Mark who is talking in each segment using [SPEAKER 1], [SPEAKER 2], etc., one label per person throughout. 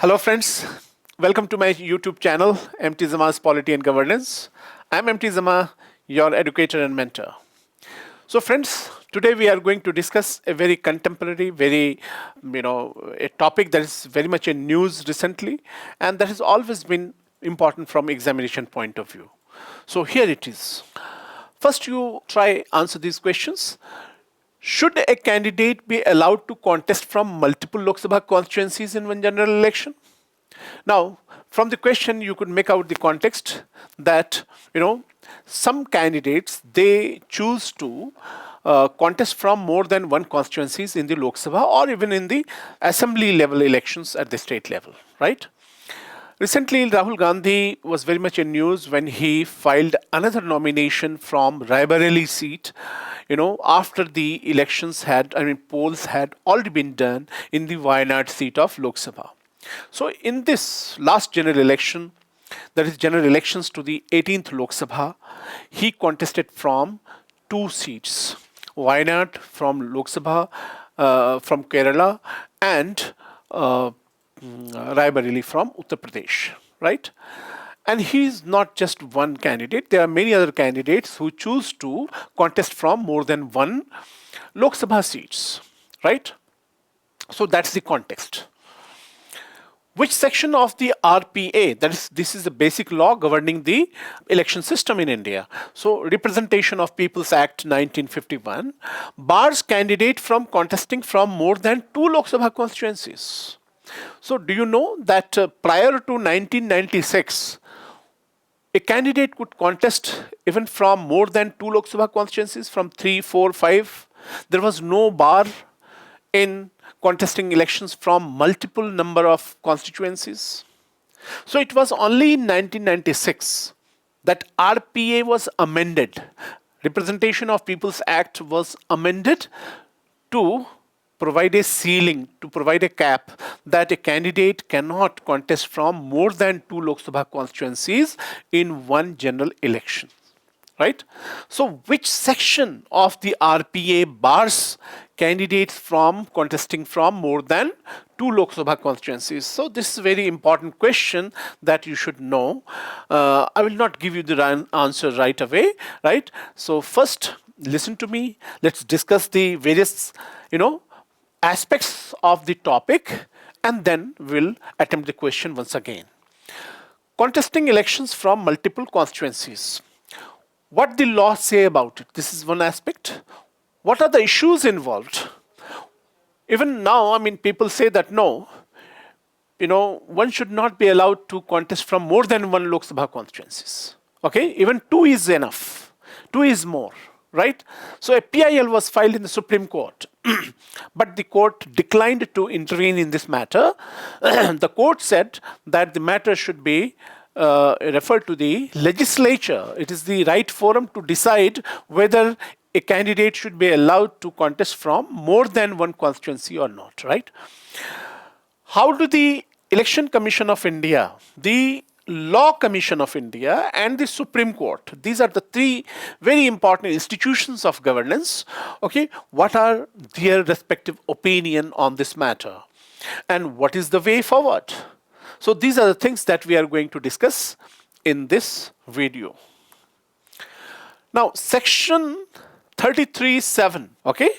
[SPEAKER 1] Hello friends, welcome to my YouTube channel, M.T Zaman's Polity and Governance. I'm M.T Zaman, your educator and mentor. So friends, today we are going to discuss a very contemporary, a topic that is very much in news recently and that has always been important from examination point of view. So here it is. First you try answer these questions. Should a candidate be allowed to contest from multiple Lok Sabha constituencies in one general election? Now, from the question, you could make out the context that, some candidates, they choose to contest from more than one constituencies in the Lok Sabha or even in the assembly level elections at the state level, right? Recently, Rahul Gandhi was very much in news when he filed another nomination from Raebareli seat, after the polls had already been done in the Wayanad seat of Lok Sabha. So in this last general election, that is general elections to the 18th Lok Sabha, he contested from two seats, Wayanad from Lok Sabha, from Kerala, and Raebareli from Uttar Pradesh, right? And he is not just one candidate. There are many other candidates who choose to contest from more than one Lok Sabha seats, right? So that's the context. Which section of the RPA, this is the basic law governing the election system in India. So Representation of People's Act 1951 bars candidate from contesting from more than two Lok Sabha constituencies. So do you know that prior to 1996, a candidate could contest even from more than two Lok Sabha constituencies, from 3, 4, 5. There was no bar in contesting elections from multiple number of constituencies. So it was only in 1996 that RPA was amended. Representation of People's Act was amended to provide a ceiling, to provide a cap that a candidate cannot contest from more than two Lok Sabha constituencies in one general election. Right? So which section of the RPA bars candidates from contesting from more than two Lok Sabha constituencies? So this is a very important question that you should know. I will not give you the answer right away, right? So first, listen to me. Let's discuss the various, aspects of the topic, and then we'll attempt the question once again. Contesting elections from multiple constituencies. What the law say about it? This is one aspect. What are the issues involved? Even now, people say that no, one should not be allowed to contest from more than one Lok Sabha constituencies. Okay, even two is enough. Two is more, right? So a PIL was filed in the Supreme Court, but the court declined to intervene in this matter. The court said that the matter should be referred to the legislature. It is the right forum to decide whether a candidate should be allowed to contest from more than one constituency or not, right? How do the Election Commission of India, the Law Commission of India, and the Supreme Court, these are the three very important institutions of governance, okay, what are their respective opinion on this matter? And what is the way forward? So these are the things that we are going to discuss in this video. Now, section 33(7), okay?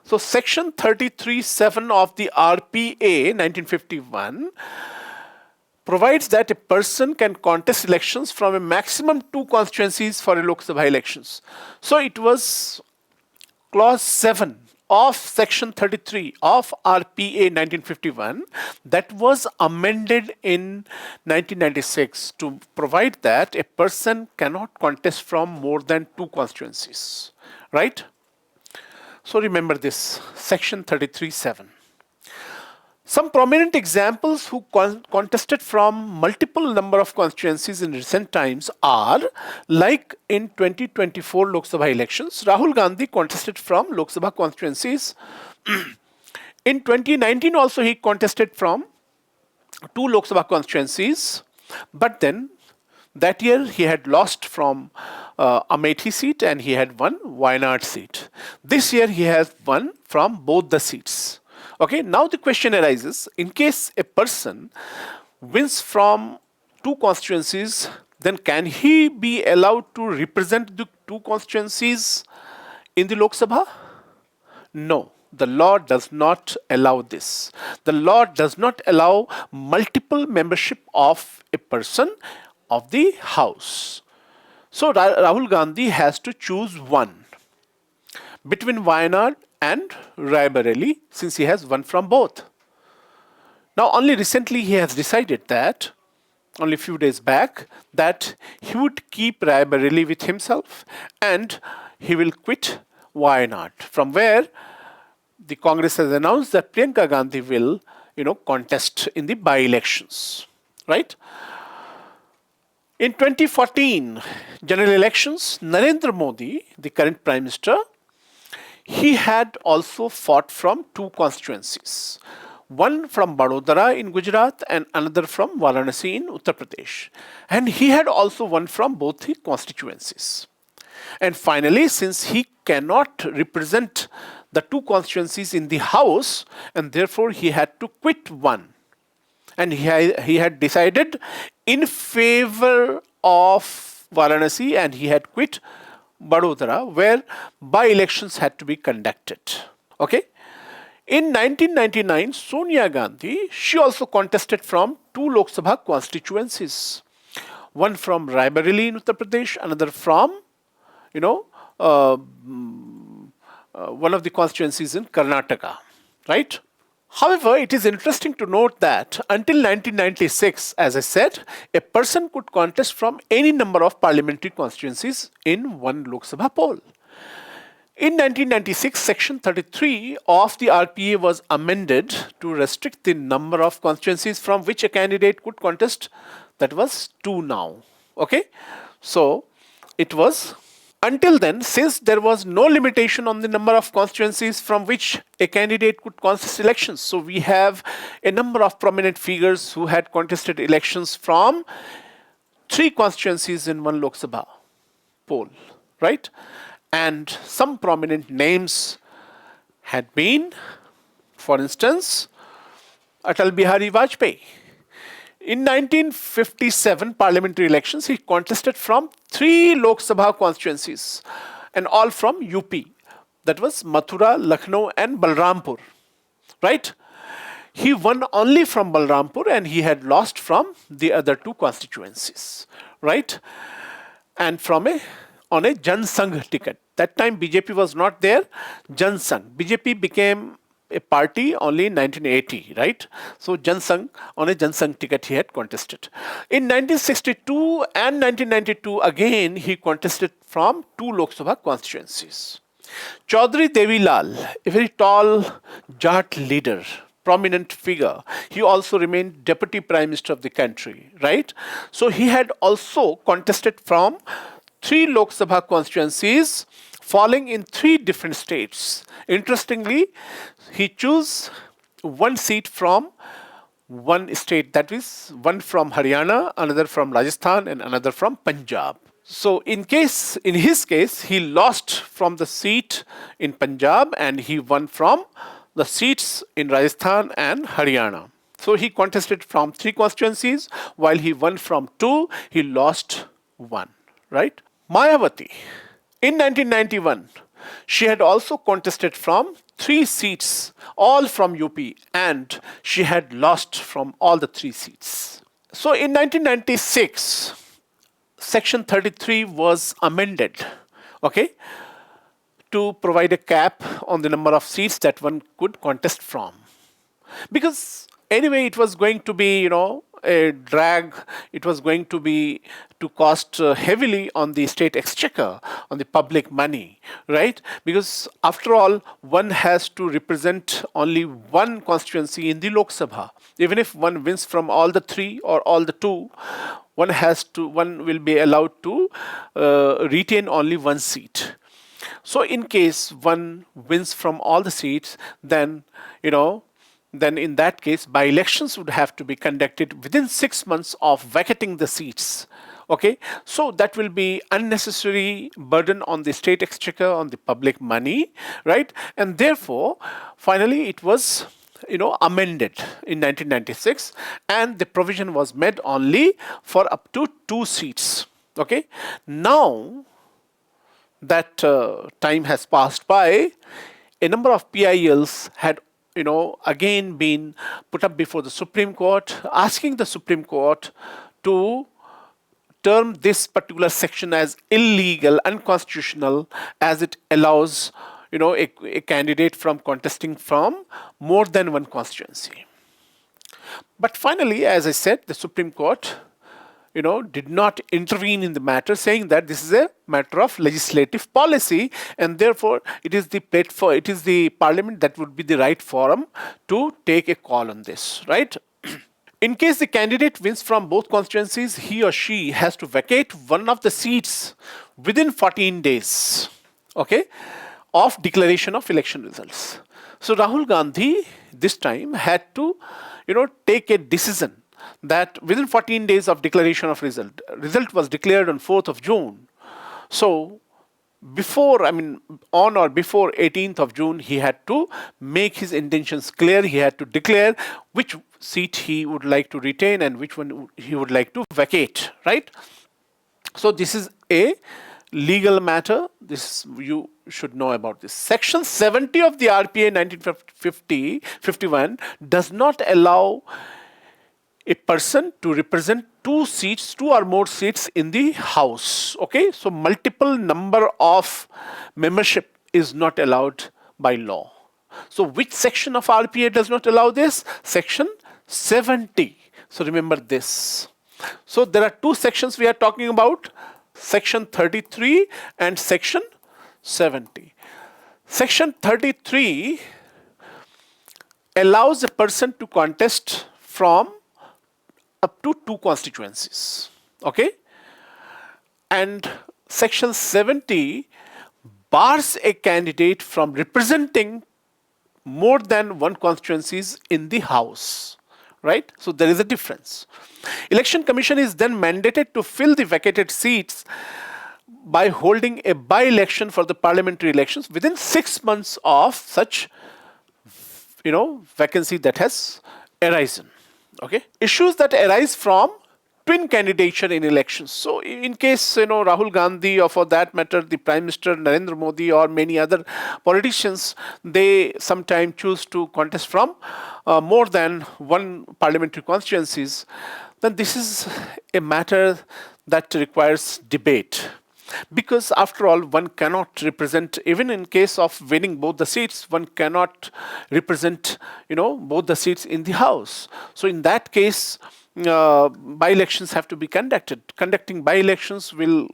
[SPEAKER 1] So section 33(7) of the RPA 1951 provides that a person can contest elections from a maximum two constituencies for a Lok Sabha elections. So it was clause 7 of section 33 of RPA 1951 that was amended in 1996 to provide that a person cannot contest from more than two constituencies, right? So remember this, section 33(7). Some prominent examples who contested from multiple number of constituencies in recent times are, like in 2024 Lok Sabha elections, Rahul Gandhi contested from Lok Sabha constituencies. In 2019 also he contested from two Lok Sabha constituencies, but then that year he had lost from Amethi seat and he had won Wayanad seat. This year he has won from both the seats. Okay, now the question arises, in case a person wins from two constituencies, then can he be allowed to represent the two constituencies in the Lok Sabha? No, the law does not allow this. The law does not allow multiple membership of a person of the house. So Rahul Gandhi has to choose one between Wayanad and Raebareli, since he has one from both. Now, only recently he has decided that, only a few days back, that he would keep Raebareli with himself and he will quit Wayanad, from where the Congress has announced that Priyanka Gandhi will, contest in the by-elections, right? In 2014 general elections, Narendra Modi, the current Prime Minister, he had also fought from two constituencies. One from Vadodara in Gujarat and another from Varanasi in Uttar Pradesh. And he had also won from both the constituencies. And finally, since he cannot represent the two constituencies in the House, and therefore he had to quit one. And he had decided in favor of Varanasi, and he had quit Vadodara, where by-elections had to be conducted. Okay? In 1999, Sonia Gandhi, she also contested from two Lok Sabha constituencies. One from Raebareli in Uttar Pradesh, another from, one of the constituencies in Karnataka, right? However, it is interesting to note that until 1996, as I said, a person could contest from any number of parliamentary constituencies in one Lok Sabha poll. In 1996, Section 33 of the RPA was amended to restrict the number of constituencies from which a candidate could contest. That was 2 now. Okay? So, it was until then, since there was no limitation on the number of constituencies from which a candidate could contest elections. So, we have a number of prominent figures who had contested elections from 3 constituencies in one Lok Sabha poll, right? And some prominent names had been, for instance, Atal Bihari Vajpayee. In 1957 parliamentary elections, he contested from 3 Lok Sabha constituencies and all from UP. That was Mathura, Lucknow and Balrampur, right? He won only from Balrampur and he had lost from the other 2 constituencies, right? And on a Jan Sangh ticket. That time BJP was not there. Jan Sangh. BJP became a party only in 1980, right? So Jan Sangh, on a Jan Sangh ticket he had contested. In 1962 and 1992 again he contested from 2 Lok Sabha constituencies. Chaudhary Devilal, a very tall Jat leader, prominent figure. He also remained Deputy Prime Minister of the country, right? So he had also contested from 3 Lok Sabha constituencies falling in 3 different states. Interestingly, he chose 1 seat from 1 state, that is one from Haryana, another from Rajasthan and another from Punjab. So in his case, he lost from the seat in Punjab and he won from the seats in Rajasthan and Haryana. So he contested from 3 constituencies, while he won from 2, he lost 1, right? Mayawati, in 1991, she had also contested from 3 seats, all from UP, and she had lost from all the 3 seats. So in 1996, Section 33 was amended, okay, to provide a cap on the number of seats that one could contest from. Because anyway, it was going to be, a drag. It was going to be to cost heavily on the state exchequer, on the public money, right? Because after all, one has to represent only one constituency in the Lok Sabha. Even if one wins from all the 3 or all the 2, one will be allowed to retain only 1 seat. So in case one wins from all the seats, then in that case, by-elections would have to be conducted within 6 months of vacating the seats. Okay, so that will be unnecessary burden on the state exchequer, on the public money, right? And therefore, finally, it was amended in 1996, and the provision was made only for up to 2 seats. Okay, now that time has passed by, a number of PILs had again been put up before the Supreme Court, asking the Supreme Court to term this particular section as illegal, unconstitutional, as it allows a candidate from contesting from more than one constituency. But finally, as I said, the Supreme Court did not intervene in the matter, saying that this is a matter of legislative policy, and therefore it is the platform, it is the parliament that would be the right forum to take a call on this, right? In case the candidate wins from both constituencies, he or she has to vacate one of the seats within 14 days, okay, of declaration of election results. So Rahul Gandhi this time had to, take a decision that within 14 days of declaration of result was declared on 4th of June. So on or before 18th of June, he had to make his intentions clear. He had to declare which seat he would like to retain and which one he would like to vacate, right? So this is a legal matter. This you should know about this. Section 70 of the RPA 1951 does not allow a person to represent two or more seats in the house. Okay, so multiple number of membership is not allowed by law. So which section of RPA does not allow this? Section 70. So remember this. So there are two sections we are talking about, section 33 and section 70. Section 33 allows a person to contest from up to 2 constituencies, okay? And section 70 bars a candidate from representing more than one constituencies in the house, right? So there is a difference. Election Commission is then mandated to fill the vacated seats by holding a by-election for the parliamentary elections within 6 months of such, vacancy that has arisen. Okay, issues that arise from twin candidature in elections. So in case Rahul Gandhi, or for that matter the Prime Minister Narendra Modi, or many other politicians, they sometimes choose to contest from more than one parliamentary constituencies, then this is a matter that requires debate. Because after all, one cannot represent, even in case of winning both the seats, one cannot represent, both the seats in the house. So in that case, by-elections have to be conducted. Conducting by-elections will,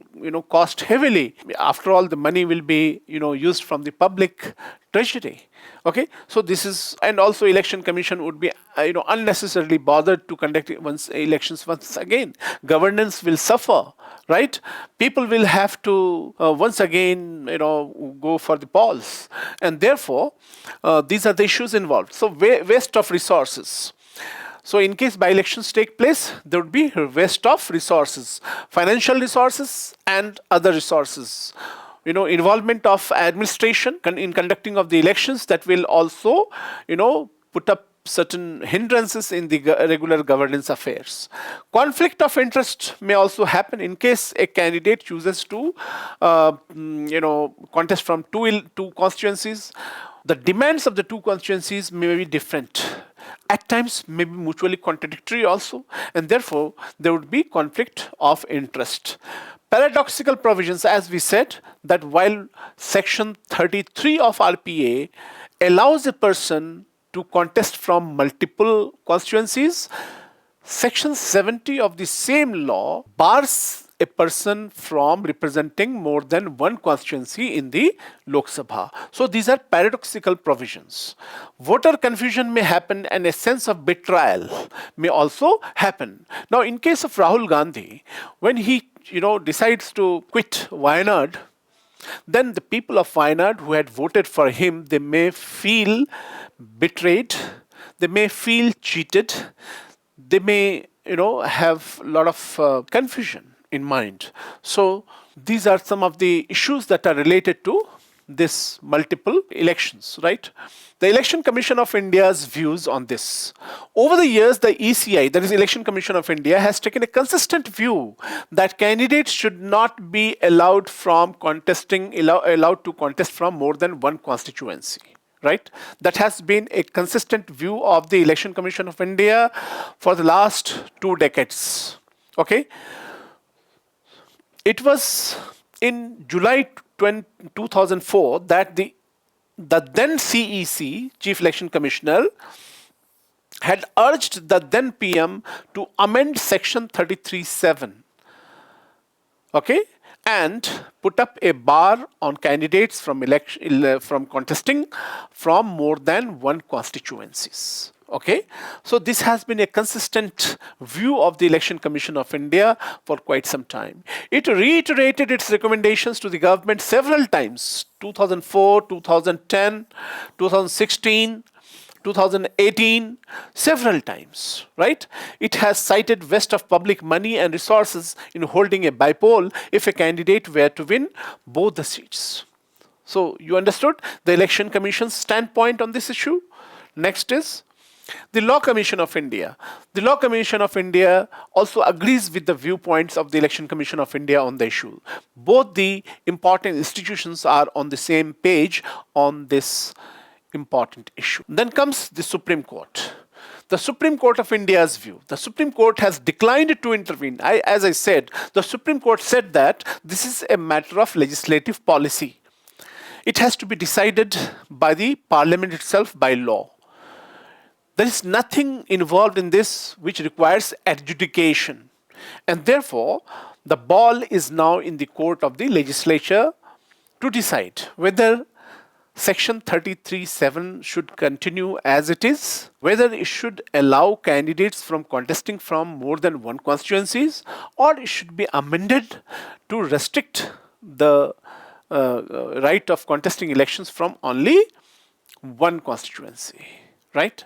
[SPEAKER 1] cost heavily. After all, the money will be, used from the public treasury. Okay, so this is, and also Election Commission would be, unnecessarily bothered to conduct elections once again. Governance will suffer, right? People will have to once again, go for the polls, and therefore these are the issues involved. So waste of resources. So in case by-elections take place, there would be waste of resources, financial resources and other resources. Involvement of administration in conducting of the elections, that will also, put up certain hindrances in the regular governance affairs. Conflict of interest may also happen in case a candidate chooses to, contest from two constituencies. The demands of the two constituencies may be different. At times may be mutually contradictory also, and therefore there would be conflict of interest. Paradoxical provisions, as we said, that while section 33 of RPA allows a person to contest from multiple constituencies, section 70 of the same law bars a person from representing more than one constituency in the Lok Sabha. So these are paradoxical provisions. Voter confusion may happen, and a sense of betrayal may also happen. Now, in case of Rahul Gandhi, when he decides to quit Wayanad, then the people of Wayanad who had voted for him, they may feel betrayed, they may feel cheated, they may have a lot of confusion in mind. So these are some of the issues that are related to this multiple elections, right? The Election Commission of India's views on this. Over the years, the ECI, that is Election Commission of India, has taken a consistent view that candidates should not be allowed to contest from more than one constituency. Right? That has been a consistent view of the Election Commission of India for the last 2 decades. Okay? It was in July 2004 that the then CEC, Chief Election Commissioner, had urged the then PM to amend Section 33(7), okay, and put up a bar on candidates from contesting from more than one constituencies. Okay, so this has been a consistent view of the Election Commission of India for quite some time. It reiterated its recommendations to the government several times: 2004, 2010, 2016, 2018, several times, right? It has cited waste of public money and resources in holding a bypoll if a candidate were to win both the seats. So you understood the Election Commission's standpoint on this issue. Next is the Law Commission of India. The Law Commission of India also agrees with the viewpoints of the Election Commission of India on the issue. Both the important institutions are on the same page on this important issue. Then comes the Supreme Court. The Supreme Court of India's view. The Supreme Court has declined to intervene. As I said, the Supreme Court said that this is a matter of legislative policy. It has to be decided by the Parliament itself by law. There is nothing involved in this which requires adjudication. And therefore, the ball is now in the court of the legislature to decide whether Section 33(7) should continue as it is, whether it should allow candidates from contesting from more than one constituencies, or it should be amended to restrict the right of contesting elections from only one constituency, right?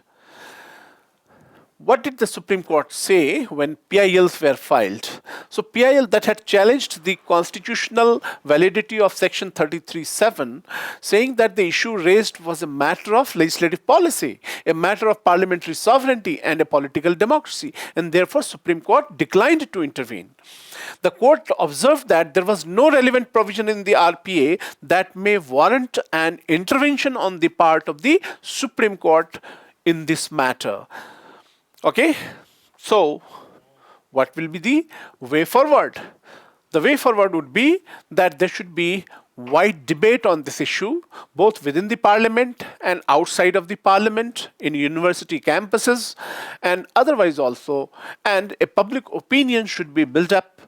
[SPEAKER 1] What did the Supreme Court say when PILs were filed? So PIL that had challenged the constitutional validity of Section 33(7), saying that the issue raised was a matter of legislative policy, a matter of parliamentary sovereignty and a political democracy, and therefore Supreme Court declined to intervene. The court observed that there was no relevant provision in the RPA that may warrant an intervention on the part of the Supreme Court in this matter. Okay, so what will be the way forward? The way forward would be that there should be wide debate on this issue, both within the parliament and outside of the parliament, in university campuses and otherwise also, and a public opinion should be built up,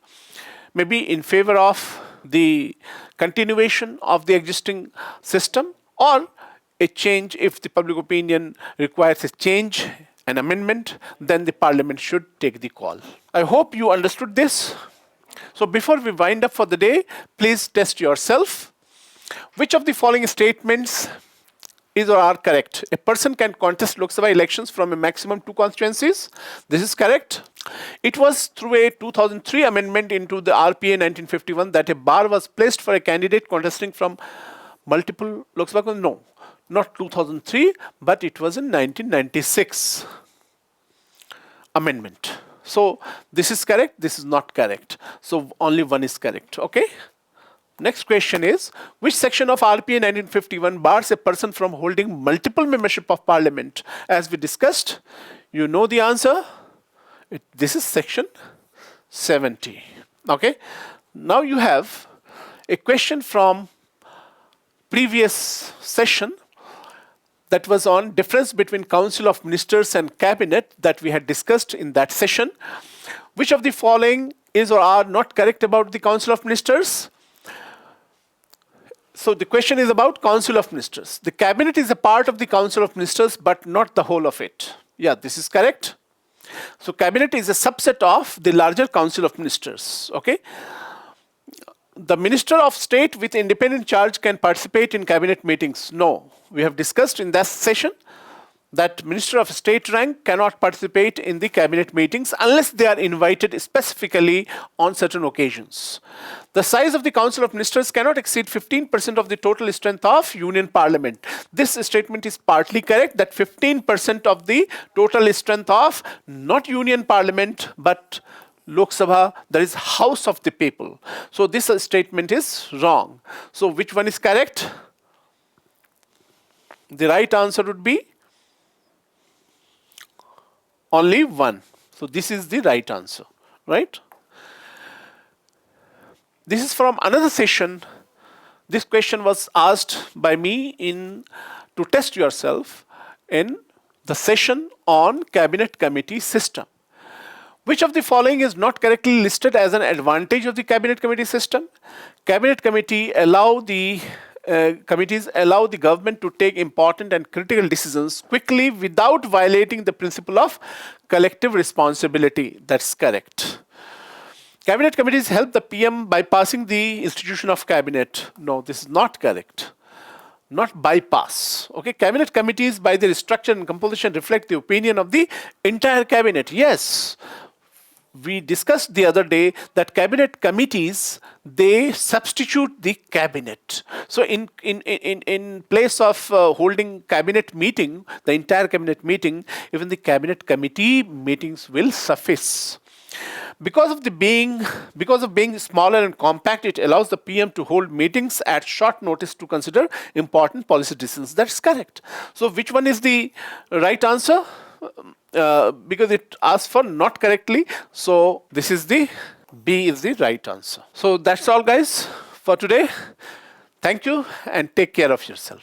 [SPEAKER 1] maybe in favor of the continuation of the existing system, or a change. If the public opinion requires a change, an amendment, then the parliament should take the call. I hope you understood this. So before we wind up for the day, please test yourself. Which of the following statements is or are correct? A person can contest Lok Sabha elections from a maximum 2 constituencies. This is correct. It was through a 2003 amendment into the RPA 1951 that a bar was placed for a candidate contesting from multiple Lok Sabha. No, not 2003, but it was in 1996 amendment. So this is correct, this is not correct. So only one is correct, okay? Next question is, which section of RPA 1951 bars a person from holding multiple membership of parliament? As we discussed, you know the answer. This is section 70, okay? Now you have a question from previous session that was on difference between Council of Ministers and Cabinet that we had discussed in that session. Which of the following is or are not correct about the Council of Ministers? So the question is about Council of Ministers. The Cabinet is a part of the Council of Ministers, but not the whole of it. Yeah, this is correct. So Cabinet is a subset of the larger Council of Ministers, okay? The Minister of State with independent charge can participate in cabinet meetings. No, we have discussed in that session that Minister of State rank cannot participate in the cabinet meetings unless they are invited specifically on certain occasions. The size of the Council of Ministers cannot exceed 15% of the total strength of Union Parliament. This statement is partly correct, that 15% of the total strength of not Union Parliament but Lok Sabha, that is House of the People. So this statement is wrong. So which one is correct? The right answer would be only one. So this is the right answer, right? This is from another session. This question was asked by me to test yourself in the session on cabinet committee system. Which of the following is not correctly listed as an advantage of the cabinet committee system? Cabinet committees allow the government to take important and critical decisions quickly without violating the principle of collective responsibility. That's correct. Cabinet committees help the PM by passing the institution of cabinet. No, this is not correct. Not bypass. Okay, cabinet committees by their structure and composition reflect the opinion of the entire cabinet. Yes. We discussed the other day that cabinet committees, they substitute the cabinet. So in place of holding cabinet meeting, the entire cabinet meeting, even the cabinet committee meetings will suffice. Because of being smaller and compact, it allows the PM to hold meetings at short notice to consider important policy decisions. That's correct. So which one is the right answer? Because it asked for not correctly, so this is the B is the right answer. So that's all, guys, for today. Thank you and take care of yourself.